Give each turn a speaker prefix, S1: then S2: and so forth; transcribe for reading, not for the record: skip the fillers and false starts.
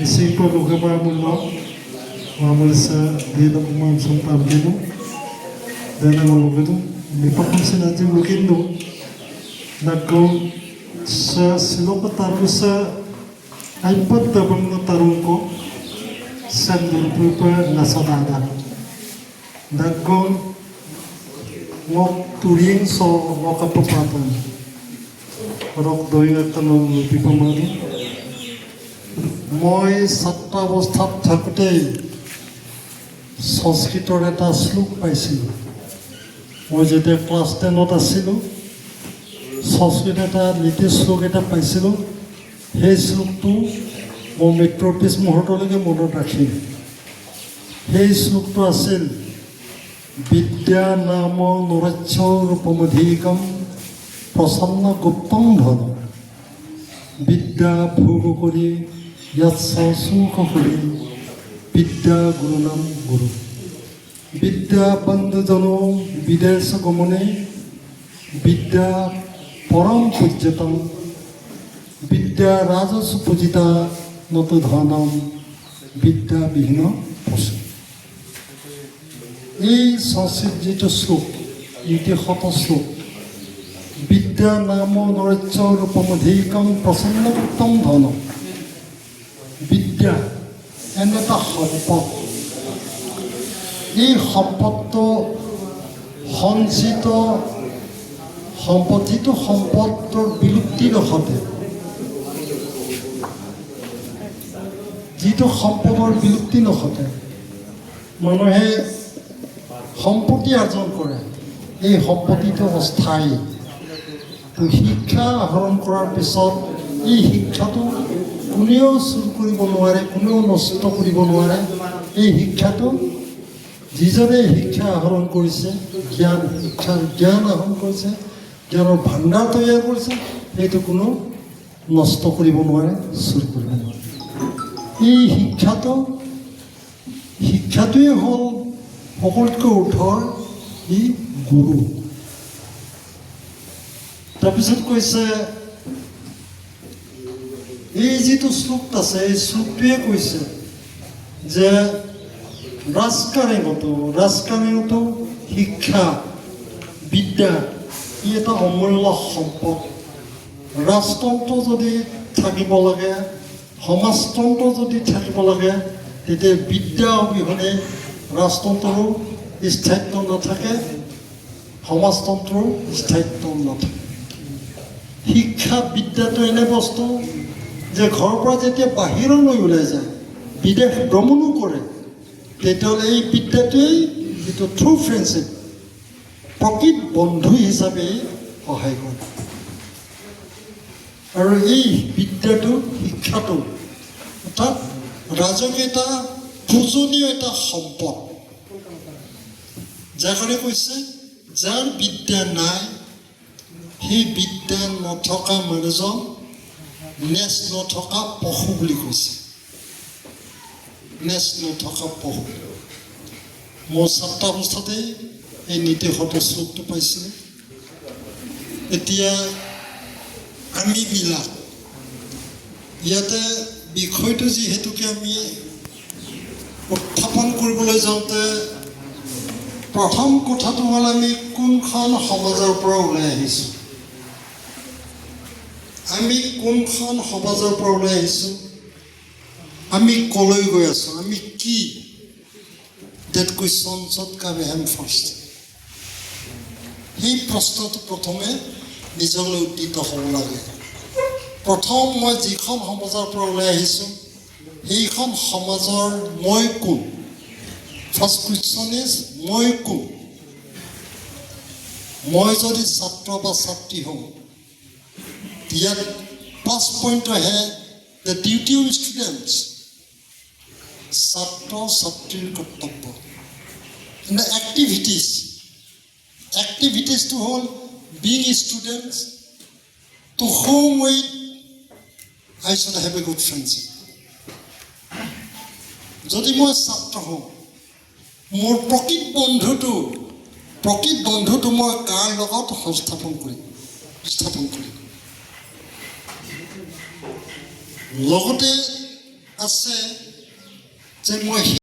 S1: Ising ko luka ba mo mamul sa dito ko mam sumpam dito dana mo luka to mipakam sa natin lukin no nagko sa siloka tapo sa iPad tabang na tarong ko sa grupo nasa dada nagko ngok turing so ngokapapatan rok doing at tanong pipamari মই ছাত্ৰ অৱস্থাত থাকোঁতেই সংস্কৃতৰ এটা শ্লোক পাইছিলোঁ মই যেতিয়া ক্লাছ 10ত আছিলোঁ সংস্কৃত এটা নীতি শ্লোক এটা পাইছিলোঁ সেই শ্লোকটো মই মৃত্যুৰ পিছ মুহূৰ্তলৈকে মনত ৰাখিম সেই শ্লোকটো আছিল বিদ্যা নাম নৰচ্ছ ৰূপমধিকম প্ৰসন্ন গুপ্তং ধন বিদ্যা ভোগ কৰি সুখী বিদ্যা গুৰু নাম গুৰু বিদ্যা বন্ধুজনো বিদেশ গমনে বিদ্যা পৰম পূজ্যতম বিদ্যা ৰাজস্ব পূজিতা নতু ধনম বিদ্যাবিহীন পশু এই সংস্কৃত যিটো শ্লোক ইতিশত শ্লোক বিদ্যা নাম নৰচ্ছ ৰূপমধিকম প্ৰসন্নগুপ্তম ধনম বিদ্যা এনে এটা সম্পদ এই সম্পদটো সঞ্চিত সম্পদ যিটো সম্পদৰ বিলুপ্তি নঘটে যিটো সম্পদৰ বিলুপ্তি নঘটে মানুহে সম্পত্তি অৰ্জন কৰে এই সম্পত্তিটো অস্থায়ী তো শিক্ষা আহৰণ কৰাৰ পিছত এই শিক্ষাটো কোনেও চুৰ কৰিব নোৱাৰে কোনেও নষ্ট কৰিব নোৱাৰে এই শিক্ষাটো যিজনে শিক্ষা আহৰণ কৰিছে জ্ঞান আহৰণ কৰিছে জ্ঞানৰ ভাণ্ডাৰ তৈয়াৰ কৰিছে সেইটো কোনো নষ্ট কৰিব নোৱাৰে চুৰ কৰিব নোৱাৰে এই শিক্ষাটোৱে হ'ল সকলোতকৈ উৰ্ধৰ ই গুৰু তাৰপিছত কৈছে এই যিটো শ্লোক আছে এই শ্লোকটোৱে কৈছে যে ৰাজকাৰেঙতো শিক্ষা বিদ্যা ই এটা অমূল্য সম্পদ ৰাজতন্ত্ৰ যদি থাকিব লাগে সমাজতন্ত্ৰ যদি থাকিব লাগে তেতিয়া বিদ্যা অবিহনে ৰাজতন্ত্ৰৰো স্থায়িত্ব নাথাকে সমাজতন্ত্ৰৰো স্থায়িত্ব নাথাকে শিক্ষা বিদ্যাটো এনে বস্তু যে ঘৰৰ পৰা যেতিয়া বাহিৰলৈ ওলাই যায় বিদেশ ভ্ৰমণো কৰে তেতিয়াহ'লে এই বিদ্যাটোৱেই যিটো থ্ৰু ফ্ৰেণ্ডশ্বিপ প্ৰকৃত বন্ধু হিচাপে সহায় কৰে আৰু এই বিদ্যাটো শিক্ষাটো অৰ্থাৎ ৰাজকীয় এটা পূজনীয় এটা সম্পদ যাৰ কাৰণে কৈছে যাৰ বিদ্যা নাই সেই বিদ্যা নথকা মানুহজন নেচ নথকা পশু বুলি কৈছে নেচ নথকা পশু মোৰ ছাত্ৰ অৱস্থাতেই এই নীতিশত শ্লোকটো পাইছিলোঁ এতিয়া আমিবিলাক ইয়াতে বিষয়টো যিহেতুকে আমি উত্থাপন কৰিবলৈ যাওঁতে প্ৰথম কথাটো হ'ল আমি কোনখন সমাজৰ পৰা ওলাই আহিছোঁ আমি কোনখন সমাজৰ পৰা ওলাই আহিছোঁ আমি কলৈ গৈ আছোঁ আমি কি ডেট কুৱেশ্যনছত কাম হেম ফাৰ্ষ্ট সেই প্ৰশ্নটো প্ৰথমে নিজলৈ উদ্দিত হ'ব লাগে প্ৰথম মই যিখন সমাজৰ পৰা ওলাই আহিছোঁ সেইখন সমাজৰ মই কোন ফাৰ্ষ্ট কুৱেশ্যন ইজ মই কোন মই যদি ছাত্ৰ বা ছাত্ৰী হওঁ ইয়াত 5 পইণ্ট আহে দ্য ডিউটি অফ ষ্টুডেণ্টছ ছাত্ৰ ছাত্ৰীৰ কৰ্তব্য এক্টিভিটিজটো হ'ল being students to home with I should have a good friendship. যদি মই ছাত্ৰ হওঁ মোৰ প্ৰকৃত বন্ধুটো মই কাৰ লগত স্থাপন কৰিম লগতে আছে যে মই